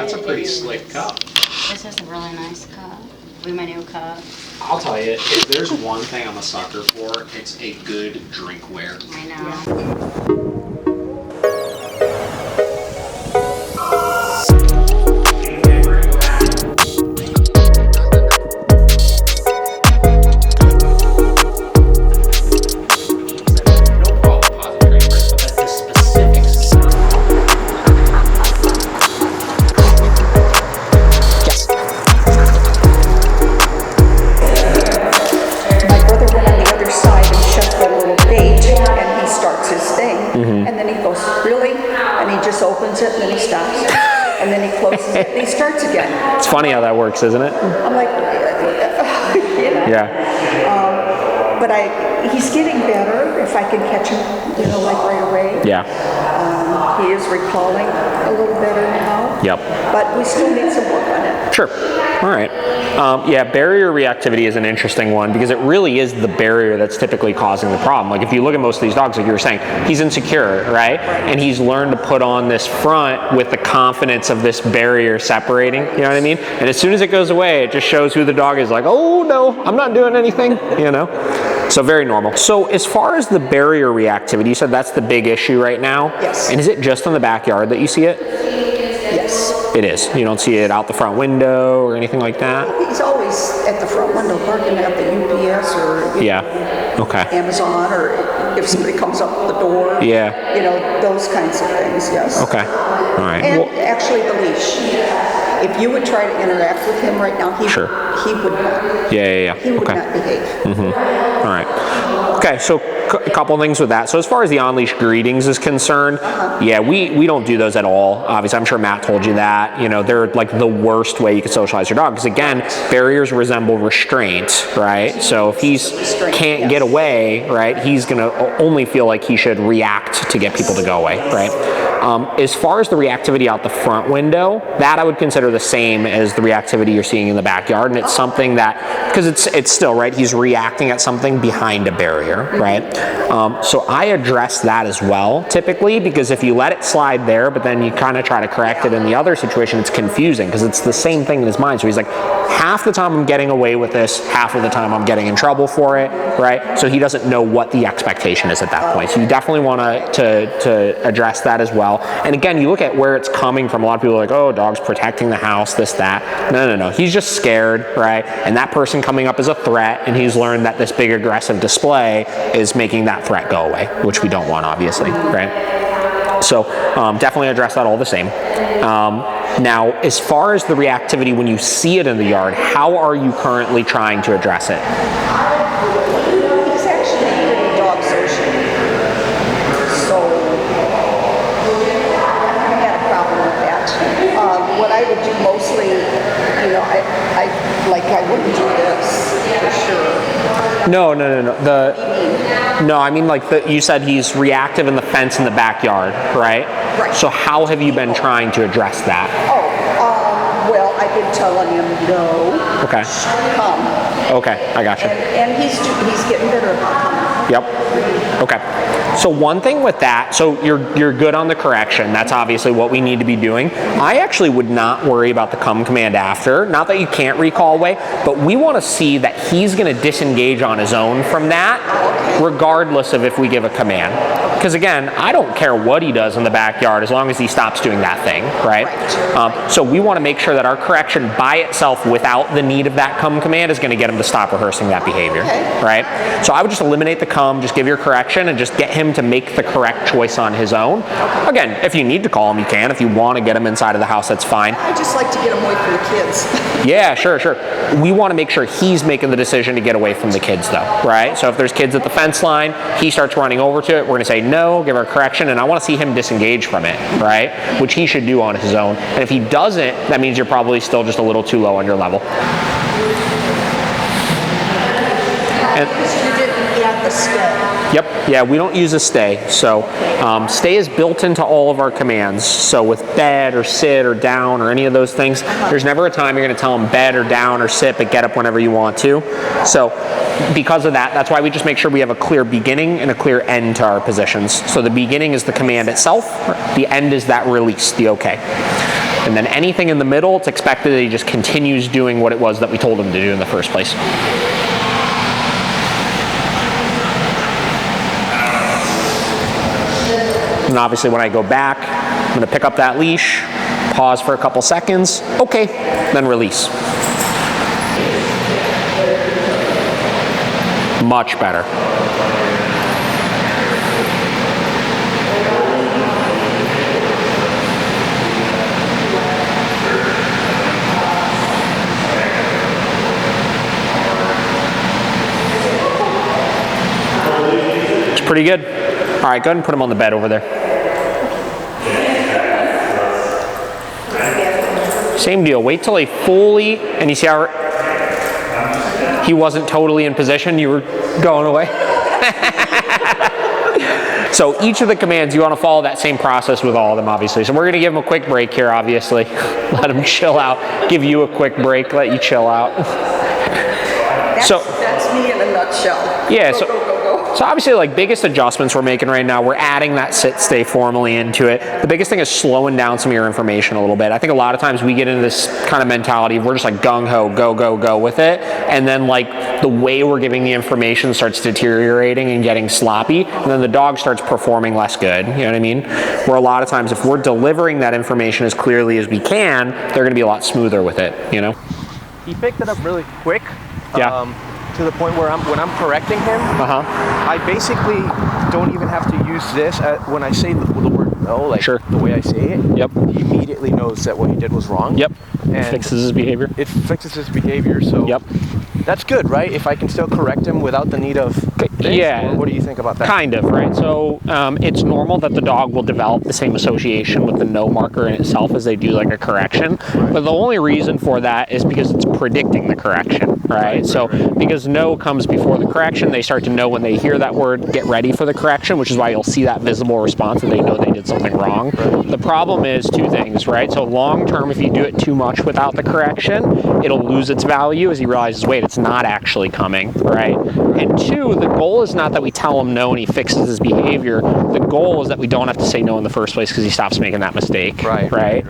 That's a pretty slick cup. This is a really nice cup. Be my new cup. I'll tell you, if there's one thing I'm a sucker for, it's a good drinkware. I know. Opens it and then he stops, and then he closes it and he starts again. It's funny how that works, isn't it? I'm like, you know. Yeah. But he's getting better if I can catch him, you know, like right away. Yeah. He is recalling a little better now. Yep. But we still need some work on it. Sure. All right. Yeah, barrier reactivity is an interesting one because it really is the barrier that's typically causing the problem. Like if you look at most of these dogs, like you were saying, he's insecure, right? And he's learned to put on this front with the confidence of this barrier separating, you know what I mean? And as soon as it goes away, it just shows who the dog is, like, oh no, I'm not doing anything, you know? So very normal. So as far as the barrier reactivity, you said that's the big issue right now? Yes. And is it just in the backyard that you see it? Yes. It is. You don't see it out the front window or anything like that? He's always at the front window barking at the UPS or Amazon, or if somebody comes up the door. Yeah. You know, those kinds of things, yes. Okay. All right. And actually the leash. If you would try to interact with him right now, he would not. Yeah. He would not behave. All right. Okay, so a couple things with that. So as far as the on-leash greetings is concerned, yeah, we don't do those at all. Obviously, I'm sure Matt told you that. You know, they're like the worst way you can socialize your dog. Because again, barriers resemble restraint, right? So if he's can't get away, right, he's gonna only feel like he should react to get people to go away, right? As far as the reactivity out the front window, that I would consider the same as the reactivity you're seeing in the backyard, and it's something that, because it's still, right, he's reacting at something behind a barrier, right? So I address that as well, typically, because if you let it slide there, but then you kind of try to correct it in the other situation, it's confusing, because it's the same thing in his mind. So he's like, half the time I'm getting away with this, half of the time I'm getting in trouble for it, right? So he doesn't know what the expectation is at that point. So you definitely want to address that as well. And again, you look at where it's coming from. A lot of people are like, oh, dog's protecting the house, this, that. No. He's just scared, right? And that person coming up is a threat, and he's learned that this big aggressive display is making that threat go away, which we don't want, obviously, right? So definitely address that all the same. Now, as far as the reactivity when you see it in the yard, how are you currently trying to address it? He's actually pretty dog social. So I had a problem with that. What I would do mostly, you know, I wouldn't do this for sure. No. No, I mean like you said he's reactive in the fence in the backyard, right? Right. So how have you been trying to address that? Well, I've been telling him no. Okay. Come. Okay, I gotcha. And he's getting better about coming. Yep. Okay. So one thing with that, so you're good on the correction. That's obviously what we need to be doing. I actually would not worry about the come command after. Not that you can't recall away, but we want to see that he's going to disengage on his own from that, regardless of if we give a command. Because again, I don't care what he does in the backyard as long as he stops doing that thing, right? So we want to make sure that our correction by itself without the need of that come command is going to get him to stop rehearsing that behavior, right? So I would just eliminate the come, just give your correction, and just get him to make the correct choice on his own. Again, if you need to call him, you can. If you want to get him inside of the house, that's fine. I just like to get him away from the kids. Yeah, sure. We want to make sure he's making the decision to get away from the kids, though, right? So if there's kids at the fence line, he starts running over to it, we're going to say no, give our correction, and I want to see him disengage from it, right? Which he should do on his own. And if he doesn't, that means you're probably still just a little too low on your level. You didn't add the stay. Yep, yeah, we don't use a stay. So stay is built into all of our commands. So with bed or sit or down or any of those things, there's never a time you're going to tell them bed or down or sit, but get up whenever you want to. So because of that, that's why we just make sure we have a clear beginning and a clear end to our positions. So the beginning is the command itself, the end is that release, the okay. And then anything in the middle, it's expected that he just continues doing what it was that we told him to do in the first place. And obviously when I go back, I'm going to pick up that leash, pause for a couple seconds, okay, then release. Much better. It's pretty good. All right, go ahead and put him on the bed over there. Same deal, wait till he fully, and you see how he wasn't totally in position, you were going away. So each of the commands, you want to follow that same process with all of them, obviously. So we're going to give him a quick break here, obviously. Let him chill out, give you a quick break, let you chill out. That's me in a nutshell. Yeah, Go, go, go, go. So obviously, like, biggest adjustments we're making right now, we're adding that sit stay formally into it. The biggest thing is slowing down some of your information a little bit. I think a lot of times we get into this kind of mentality of we're just like gung-ho, go, go, go with it. And then like the way we're giving the information starts deteriorating and getting sloppy. And then the dog starts performing less good. You know what I mean? Where a lot of times if we're delivering that information as clearly as we can, they're going to be a lot smoother with it, you know? He picked it up really quick. Yeah. To the point where when I'm correcting him, I basically don't even have to use this when I say the word no, like the way I say it. Yep. He immediately knows that what he did was wrong. Yep. And fixes his behavior. It fixes his behavior. So yep. That's good, right? If I can still correct him without the need of this, yeah. Or what do you think about that? Kind of, right? So it's normal that the dog will develop the same association with the no marker in itself as they do like a correction. Right. But the only reason for that is because it's predicting the correction, right? So because no comes before the correction, they start to know when they hear that word, get ready for the correction, which is why you'll see that visible response and they know they did something wrong. Right. The problem is two things, right? So long term, if you do it too much without the correction, it'll lose its value as he realizes, wait, it's not actually coming, right? And two, the goal is not that we tell him no and he fixes his behavior. The goal is that we don't have to say no in the first place because he stops making that mistake, right?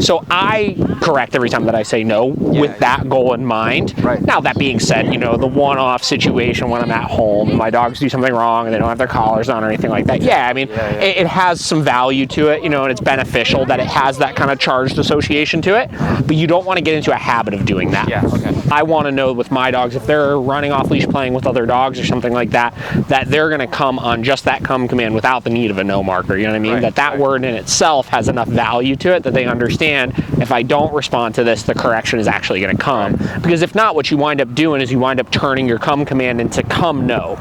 So I correct every time that I say no with that goal in mind. Right. Now, that being said, you know, the one-off situation when I'm at home and my dogs do something wrong and they don't have their collars on or anything like that, I mean, it has some value to it, you know, and it's beneficial that it has that kind of charged association to it, but you don't want to get into a habit of doing that. Yeah, okay. I want to know with my dogs, if they're running off leash playing with other dogs or something like that, that they're going to come on just that come command without the need of a no marker, you know what I mean? That word in itself has enough value to it that they understand if I don't respond to this, the correction is actually going to come. Because if not, what you wind up doing is you wind up turning your come command into come no.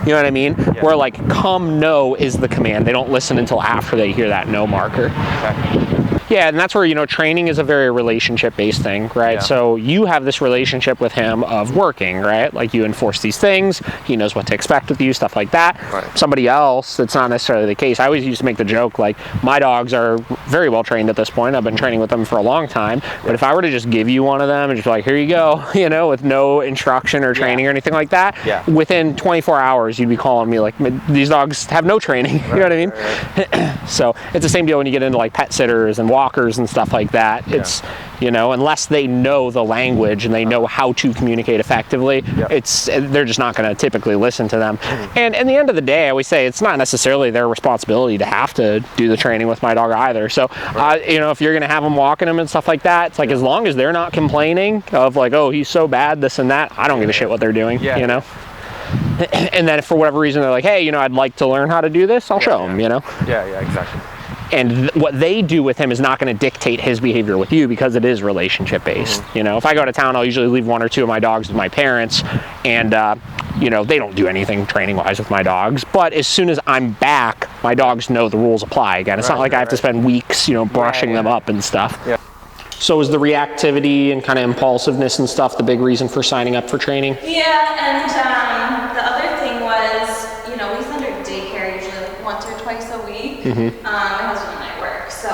You know what I mean? Yeah. Where like come no is the command. They don't listen until after they hear that no marker. Okay. Yeah, and that's where, you know, training is a very relationship-based thing, right? Yeah. So you have this relationship with him of working, right? Like you enforce these things, he knows what to expect with you, stuff like that. Right. Somebody else, that's not necessarily the case. I always used to make the joke, like, my dogs are very well trained at this point. I've been training with them for a long time. But if I were to just give you one of them and just be like, here you go, you know, with no instruction or training or anything like that, within 24 hours, you'd be calling me like, these dogs have no training, you know what I mean? So it's the same deal when you get into like pet sitters and walkers and stuff like that. It's, you know, unless they know the language and they know how to communicate effectively, they're just not going to typically listen to them. And at the end of the day, I always say it's not necessarily their responsibility to have to do the training with my dog either. So, you know, if you're going to have them walking them and stuff like that, it's like as long as they're not complaining of like, oh, he's so bad, this and that, I don't give a shit what they're doing, you know? And then if for whatever reason they're like, hey, you know, I'd like to learn how to do this, I'll show them, you know? Yeah, exactly. And what they do with him is not going to dictate his behavior with you because it is relationship based. You know, if I go to town, I'll usually leave one or two of my dogs with my parents, and you know, they don't do anything training wise with my dogs. But as soon as I'm back, my dogs know the rules apply again. It's not like I have to spend weeks, you know, brushing them up and stuff. So is the reactivity and kind of impulsiveness and stuff the big reason for signing up for training? Yeah, and the other thing was, you know, we send her to daycare usually like once or twice a week. My husband and I work, so.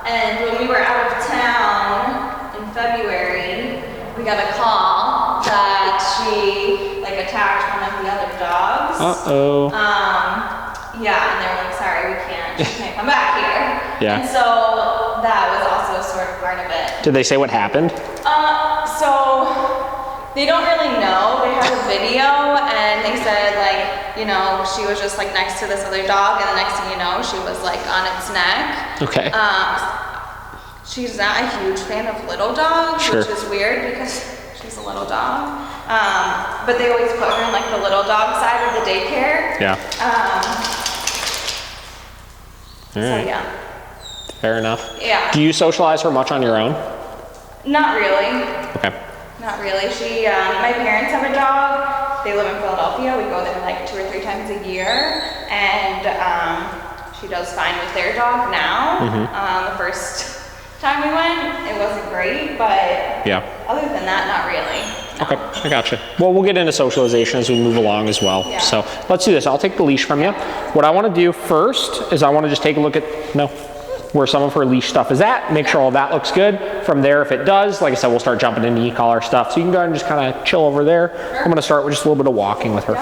And when we were out of town in February, we got a call that she like attacked one of the other dogs. Yeah, and they were like, sorry, she can't come back here. And so that part of it. Did they say what happened? So they don't really know. They have a video and they said like, you know, she was just like next to this other dog and the next thing you know, she was like on its neck. Okay. She's not a huge fan of little dogs, Sure. which is weird because she's a little dog. But they always put her in like the little dog side of the daycare. Yeah. So yeah. Fair enough. Yeah. Do you socialize her much on your own? Not really. Okay. Not really. She, my parents have a dog. They live in Philadelphia. We go there like 2 or 3 times a year, and she does fine with their dog now. The first time we went, it wasn't great, but yeah. Other than that, not really. No. Okay, I gotcha. Well, we'll get into socialization as we move along as well. Yeah. So let's do this. I'll take the leash from you. What I want to do first is I want to just take a look at where some of her leash stuff is at, make sure all that looks good. From there, if it does, like I said, we'll start jumping into ECollar stuff. So you can go ahead and just kind of chill over there. I'm going to start with just a little bit of walking with her.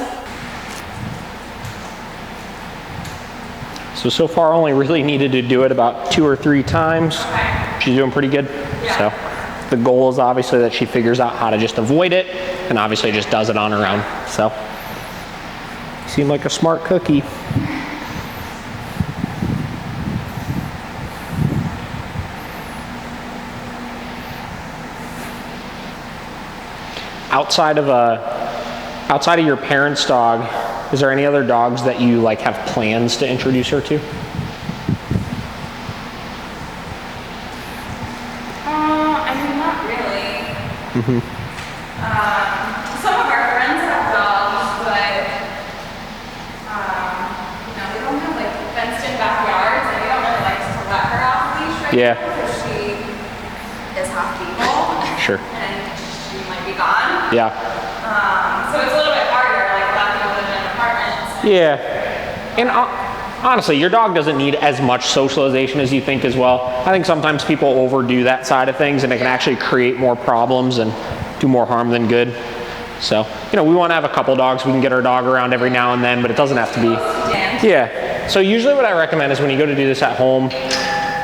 So far only really needed to do it about 2 or 3 times. She's doing pretty good. So the goal is obviously that she figures out how to just avoid it and obviously just does it on her own. So you seem like a smart cookie. Outside of your parents' dog, is there any other dogs that you like have plans to introduce her to? I mean, not really. Some of our friends have dogs, but you know, they don't have like fenced-in backyards, and we don't really like to let her off leash right now because she is half people. Sure. And she might be gone. Yeah. So it's a little bit harder, like letting them live in apartments. Yeah. And honestly, your dog doesn't need as much socialization as you think as well. I think sometimes people overdo that side of things and it can actually create more problems and do more harm than good. So, you know, we want to have a couple dogs. We can get our dog around every now and then, but it doesn't have to be. Yeah. So usually what I recommend is when you go to do this at home,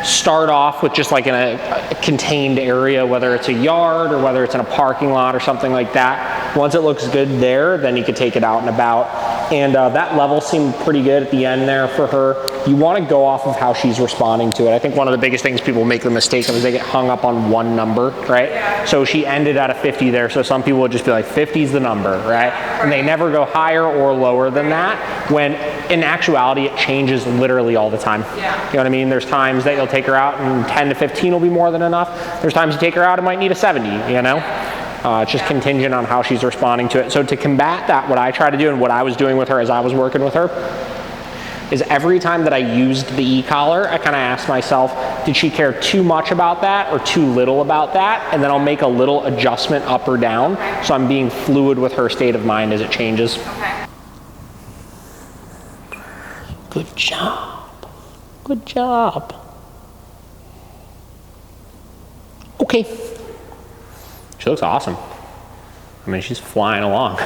start off with just like in a contained area, whether it's a yard or whether it's in a parking lot or something like that. Once it looks good there, then you could take it out and about. And that level seemed pretty good at the end there for her. You want to go off of how she's responding to it. I think one of the biggest things people make the mistake of is they get hung up on one number, right? Yeah. So she ended at a 50 there, so some people would just be like, 50 is the number, right? And they never go higher or lower than that, when in actuality it changes literally all the time. Yeah. You know what I mean? There's times that you'll take her out and 10 to 15 will be more than enough. There's times you take her out and might need a 70, you know? It's just contingent on how she's responding to it. So to combat that, what I try to do and what I was doing with her as I was working with her is every time that I used the ECollar, I kind of asked myself, did she care too much about that or too little about that? And then I'll make a little adjustment up or down. So I'm being fluid with her state of mind as it changes. Okay. Good job. Good job. Okay. She looks awesome. I mean, she's flying along.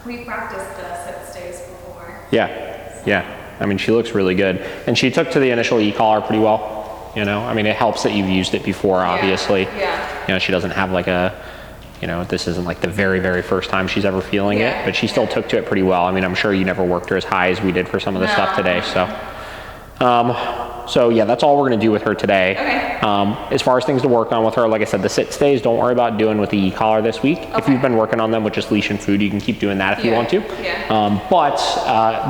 We practiced the 6 days before. Yeah. I mean, she looks really good. And she took to the initial ECollar pretty well. You know, I mean, it helps that you've used it before, obviously. Yeah. You know, she doesn't have like a, you know, this isn't like the very, very first time she's ever feeling it, but she still took to it pretty well. I mean, I'm sure you never worked her as high as we did for some of the stuff today, so. So yeah, that's all we're gonna do with her today. Okay. As far as things to work on with her, like I said, the sit stays, don't worry about doing with the ECollar this week. If you've been working on them with just leash and food, you can keep doing that if you want to. But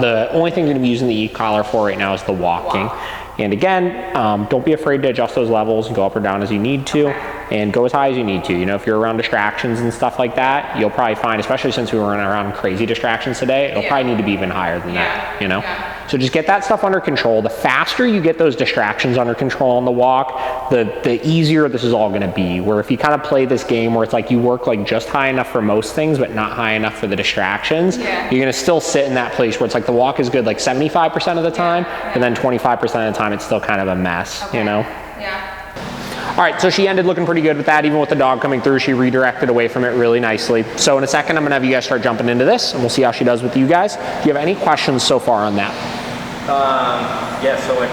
the only thing you're gonna be using the ECollar for right now is the walking. And again, don't be afraid to adjust those levels and go up or down as you need to, and go as high as you need to. You know, if you're around distractions and stuff like that, you'll probably find, especially since we were around crazy distractions today, it'll probably need to be even higher than that, you know? So just get that stuff under control. The faster you get those distractions under control on the walk, the easier this is all gonna be. Where if you kind of play this game where it's like you work like just high enough for most things, but not high enough for the distractions, you're gonna still sit in that place where it's like the walk is good like 75% of the time, and then 25% of the time it's still kind of a mess, you know? All right, so she ended looking pretty good with that. Even with the dog coming through, she redirected away from it really nicely. So in a second, I'm gonna have you guys start jumping into this, and we'll see how she does with you guys. Do you have any questions so far on that? Yeah, so like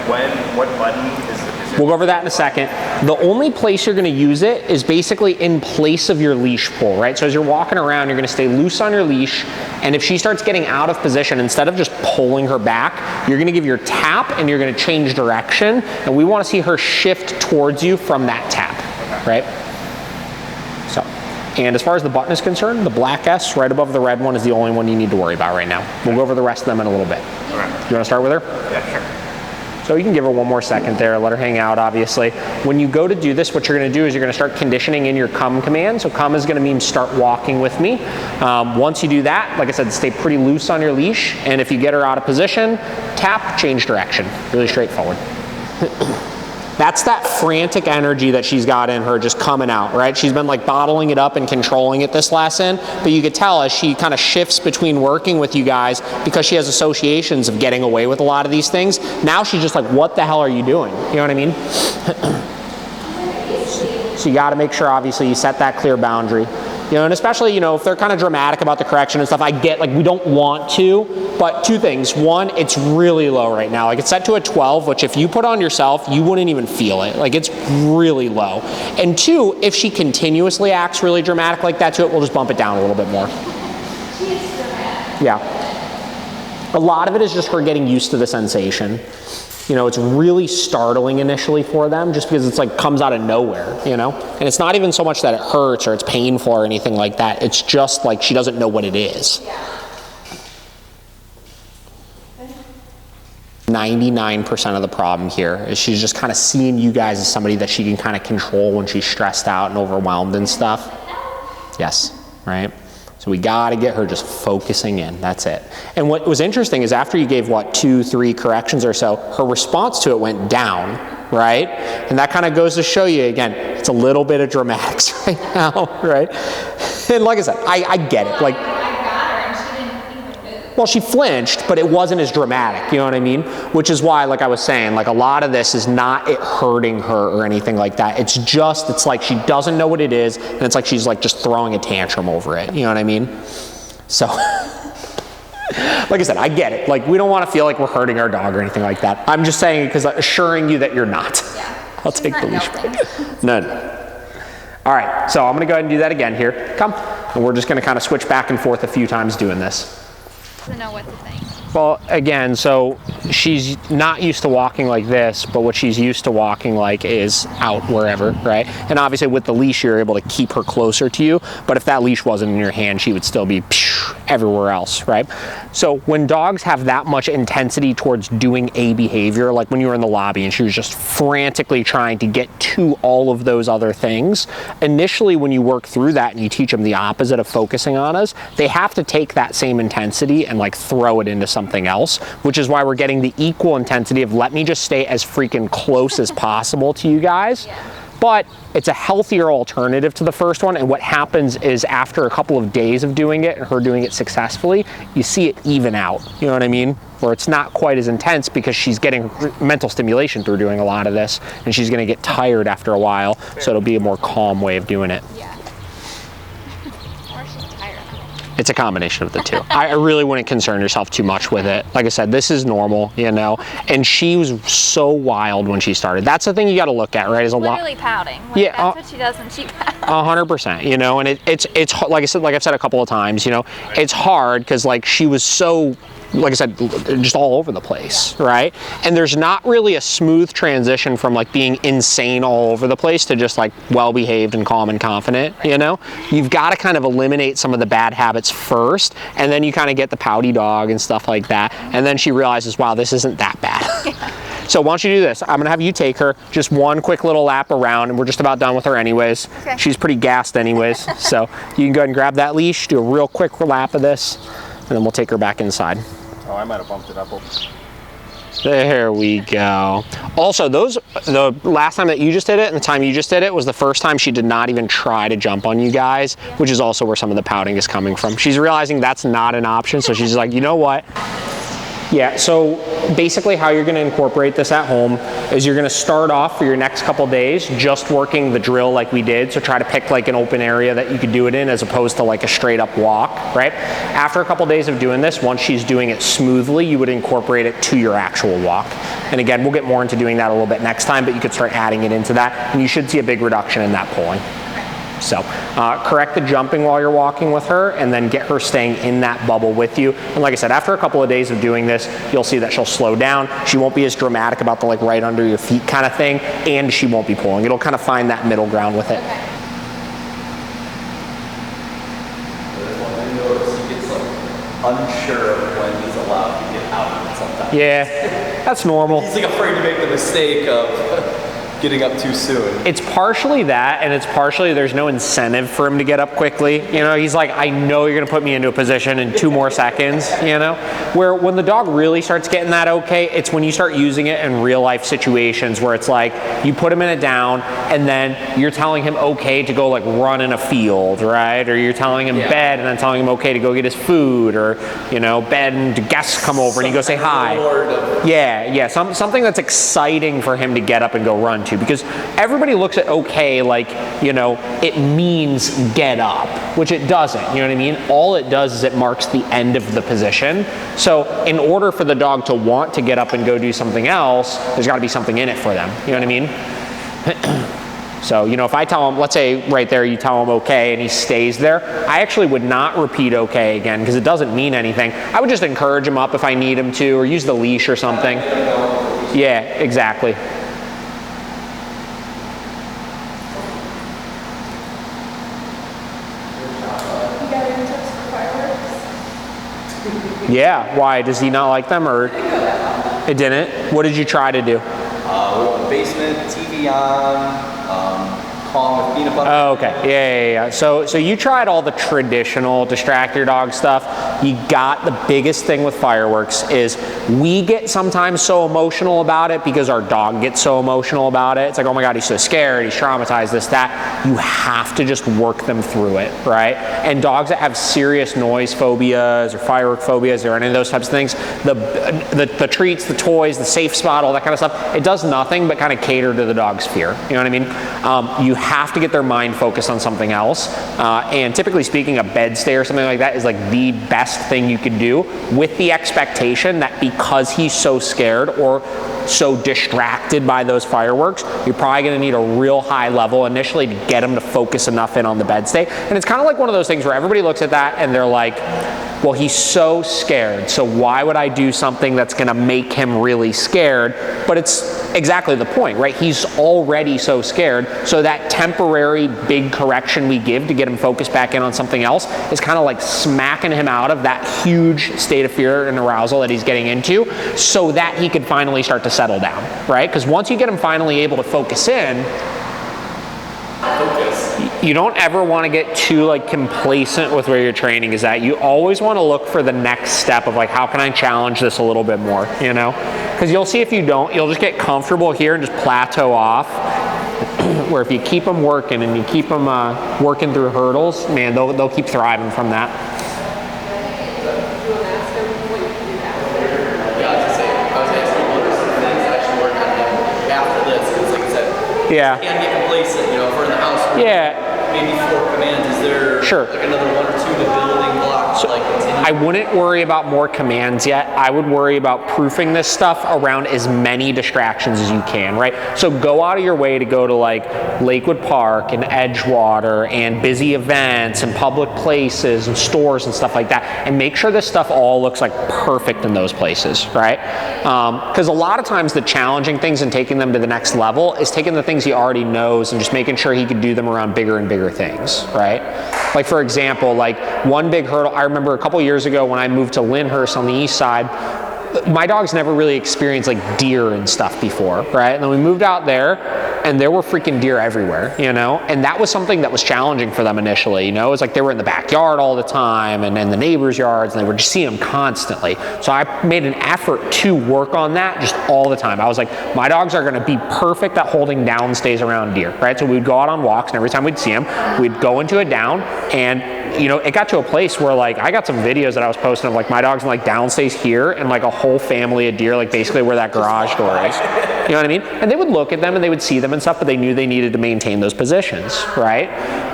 what button is We'll go over that in a second. The only place you're gonna use it is basically in place of your leash pull, right? So as you're walking around, you're gonna stay loose on your leash, and if she starts getting out of position, instead of just pulling her back, you're gonna give your tap and you're gonna change direction, and we wanna see her shift towards you from that tap, right? So, and as far as the button is concerned, the black S right above the red one is the only one you need to worry about right now. We'll go over the rest of them in a little bit. You wanna start with her? Yeah, sure. So you can give her one more second there, let her hang out, obviously. When you go to do this, what you're gonna do is you're gonna start conditioning in your come command. So come is gonna mean start walking with me. Once you do that, like I said, stay pretty loose on your leash, and if you get her out of position, tap, change direction. Really straightforward. That's that frantic energy that she's got in her just coming out, right? She's been like bottling it up and controlling it this lesson, but you could tell as she kind of shifts between working with you guys, because she has associations of getting away with a lot of these things, now she's just like, what the hell are you doing? You know what I mean? So you gotta make sure, obviously, you set that clear boundary. You know, and especially, you know, if they're kind of dramatic about the correction and stuff, I get, like, we don't want to, but two things. One, it's really low right now. Like, it's set to a 12, which if you put on yourself, you wouldn't even feel it. Like, it's really low. And two, if she continuously acts really dramatic like that to it, we'll just bump it down a little bit more. Yeah. A lot of it is just her getting used to the sensation. You know, it's really startling initially for them just because it's like comes out of nowhere, you know? And it's not even so much that it hurts or it's painful or anything like that. It's just like she doesn't know what it is. 99% of the problem here is she's just kind of seeing you guys as somebody that she can kind of control when she's stressed out and overwhelmed and stuff. Yes, right? So we got to get her just focusing in. That's it. And what was interesting is after you gave, what, 2-3 corrections or so, her response to it went down, right? And that kind of goes to show you, again, it's a little bit of dramatics right now, right? And like I said, I get it. Like, well, she flinched, but it wasn't as dramatic, you know what I mean? Which is why, like I was saying, like a lot of this is not it hurting her or anything like that. It's just, it's like she doesn't know what it is, and it's like she's like just throwing a tantrum over it, you know what I mean? So, like I said, I get it. Like, we don't want to feel like we're hurting our dog or anything like that. I'm just saying it because I'm assuring you that you're not. Yeah. I'll take the leash back. No. All right, so I'm gonna go ahead and do that again here. Come. And we're just gonna kind of switch back and forth a few times doing this. To know what to think. Well, again, so she's not used to walking like this, but what she's used to walking like is out wherever, right? And obviously with the leash, you're able to keep her closer to you, but if that leash wasn't in your hand, she would still be everywhere else, right? So when dogs have that much intensity towards doing a behavior, like when you were in the lobby and she was just frantically trying to get to all of those other things, initially when you work through that and you teach them the opposite of focusing on us, they have to take that same intensity and like throw it into something else, which is why we're getting the equal intensity of let me just stay as freaking close as possible to you guys. Yeah. But it's a healthier alternative to the first one, and what happens is after a couple of days of doing it and her doing it successfully, you see it even out, you know what I mean? Where it's not quite as intense because she's getting mental stimulation through doing a lot of this, and she's gonna get tired after a while, so it'll be a more calm way of doing it. Yeah. Or she's tired. It's a combination of the two. I really wouldn't concern yourself too much with it. Like I said, this is normal, you know, and she was so wild when she started. That's the thing you got to look at, right? Is a lot. Literally pouting. Like, yeah, that's what she does when she pouts. 100%, you know, and it's like I said, like I've said a couple of times, you know, it's hard because like she was so, like I said, just all over the place, right? And there's not really a smooth transition from like being insane all over the place to just like well-behaved and calm and confident, you know? You've got to kind of eliminate some of the bad habits first, and then you kind of get the pouty dog and stuff like that, and then she realizes, wow, this isn't that bad. So why don't you do this? I'm gonna have you take her just one quick little lap around, and we're just about done with her anyways. Okay. She's pretty gassed anyways, so you can go ahead and grab that leash, do a real quick lap of this, and then we'll take her back inside. Oh, I might have bumped it up. There we go. Also, the last time that you just did it and the time you just did it was the first time she did not even try to jump on you guys, which is also where some of the pouting is coming from. She's realizing that's not an option, so she's like, you know what? Yeah, so basically how you're gonna incorporate this at home is you're gonna start off for your next couple days just working the drill like we did. So try to pick like an open area that you could do it in as opposed to like a straight up walk, right? After a couple days of doing this, once she's doing it smoothly, you would incorporate it to your actual walk. And again, we'll get more into doing that a little bit next time, but you could start adding it into that and you should see a big reduction in that pulling. So correct the jumping while you're walking with her and then get her staying in that bubble with you. And like I said, after a couple of days of doing this, you'll see that she'll slow down. She won't be as dramatic about the like right under your feet kind of thing, and she won't be pulling. It'll kind of find that middle ground with it. He gets like unsure of when he's allowed to get out of it sometimes. Yeah, that's normal. He's like afraid to make the mistake of getting up too soon. It's partially that, and it's partially there's no incentive for him to get up quickly. You know, he's like, I know you're gonna put me into a position in 2 more seconds, you know? Where when the dog really starts getting that okay, it's when you start using it in real life situations where it's like, you put him in a down, and then you're telling him okay to go like run in a field, right? Or you're telling him bed, and then telling him okay to go get his food, or, you know, bed and guests come over and you go say hi. Yeah, something that's exciting for him to get up and go run to, because everybody looks at okay like, you know, it means get up, which it doesn't, you know what I mean? All it does is it marks the end of the position. So in order for the dog to want to get up and go do something else, there's got to be something in it for them, you know what I mean? So, you know, if I tell him, let's say right there you tell him okay and he stays there, I actually would not repeat okay again because it doesn't mean anything. I would just encourage him up if I need him to, or use the leash or something. Yeah, exactly. Yeah, why? Does he not like them, or it didn't? What did you try to do? We were in the basement, TV on, Kong with peanut butter. Oh, okay, yeah. So you tried all the traditional distract your dog stuff. You got the biggest thing with fireworks is we get sometimes so emotional about it because our dog gets so emotional about it. It's like, oh my God, he's so scared, he's traumatized, this, that. You have to just work them through it, right? And dogs that have serious noise phobias or firework phobias or any of those types of things, the treats, the toys, the safe spot, all that kind of stuff, it does nothing but kind of cater to the dog's fear. You know what I mean? You have to get their mind focused on something else. And typically speaking, a bed stay or something like that is like the best thing you can do, with the expectation that because he's so scared or so distracted by those fireworks, you're probably going to need a real high level initially to get him to focus enough in on the bed stay. And it's kind of like one of those things where everybody looks at that and they're like, well, he's so scared, so why would I do something that's going to make him really scared? But it's exactly the point, right? He's already so scared, so that temporary big correction we give to get him focused back in on something else is kind of like smacking him out of that huge state of fear and arousal that he's getting into, so that he could finally start to settle down, right? Because once you get him finally able to focus in, you don't ever want to get too like complacent with where your training is at. You always want to look for the next step of like, how can I challenge this a little bit more, you know? Because you'll see if you don't, you'll just get comfortable here and just plateau off. Where if you keep them working and you keep them working through hurdles, man, they'll keep thriving from that. Yeah. Can't get complacent, you know, if we're in the house. Maybe 4 commands. Is there like another 1 or 2 to building blocks? So I wouldn't worry about more commands yet. I would worry about proofing this stuff around as many distractions as you can, right? So go out of your way to go to like Lakewood Park and Edgewater and busy events and public places and stores and stuff like that, and make sure this stuff all looks like perfect in those places, right? Because a lot of times the challenging things and taking them to the next level is taking the things he already knows and just making sure he can do them around bigger and bigger things, right? Like for example, like one big hurdle, I remember a couple years ago when I moved to Lyndhurst on the east side, my dogs never really experienced like deer and stuff before, right? And then we moved out there and there were freaking deer everywhere, you know? And that was something that was challenging for them initially, you know? It was like they were in the backyard all the time and in the neighbors' yards, and they were just seeing them constantly. So I made an effort to work on that just all the time. I was like, my dogs are gonna be perfect at holding down stays around deer, right? So we'd go out on walks, and every time we'd see them, we'd go into a down, and you know, it got to a place where like I got some videos that I was posting of like my dogs in like downstays here and like a whole family of deer, like basically where that garage door is. You know what I mean? And they would look at them and they would see them and stuff, but they knew they needed to maintain those positions, right?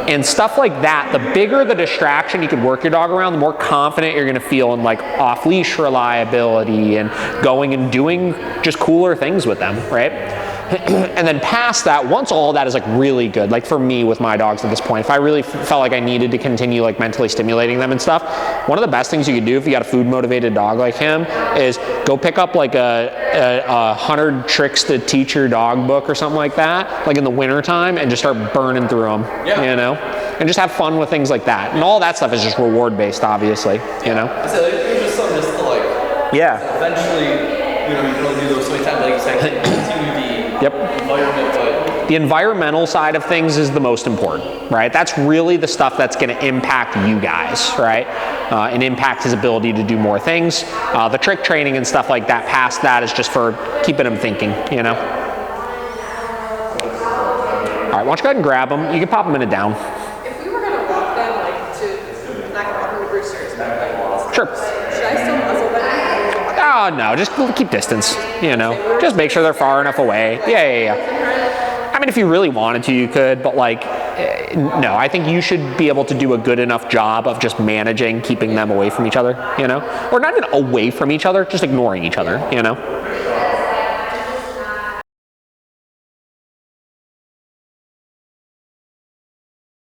And stuff like that, the bigger the distraction you could work your dog around, the more confident you're gonna feel in like off-leash reliability and going and doing just cooler things with them, right? And then past that, once all of that is like really good, like for me with my dogs at this point, if I really felt like I needed to continue like mentally stimulating them and stuff, one of the best things you could do if you got a food motivated dog like him is go pick up like a 100 tricks to teach your dog book or something like that, like in the winter time, and just start burning through them, you know? And just have fun with things like that. And all that stuff is just reward based, obviously, you know? So it's just something just to like, eventually, you know, you can only do those so many times, like you said, continue the environment, but the environmental side of things is the most important, right? That's really the stuff that's going to impact you guys, right? And impact his ability to do more things. The trick training and stuff like that, past that, is just for keeping him thinking, you know? All right, why don't you go ahead and grab him? You can pop him in a down. If we were going to walk them, like, to not walk them to roosters, but like, Sure. should I still muzzle them? Oh, no, just keep distance, you know? Just make sure they're far enough away. Yeah. I mean, if you really wanted to, you could, but like, no, I think you should be able to do a good enough job of just managing, keeping them away from each other, you know? Or not even away from each other, just ignoring each other, you know?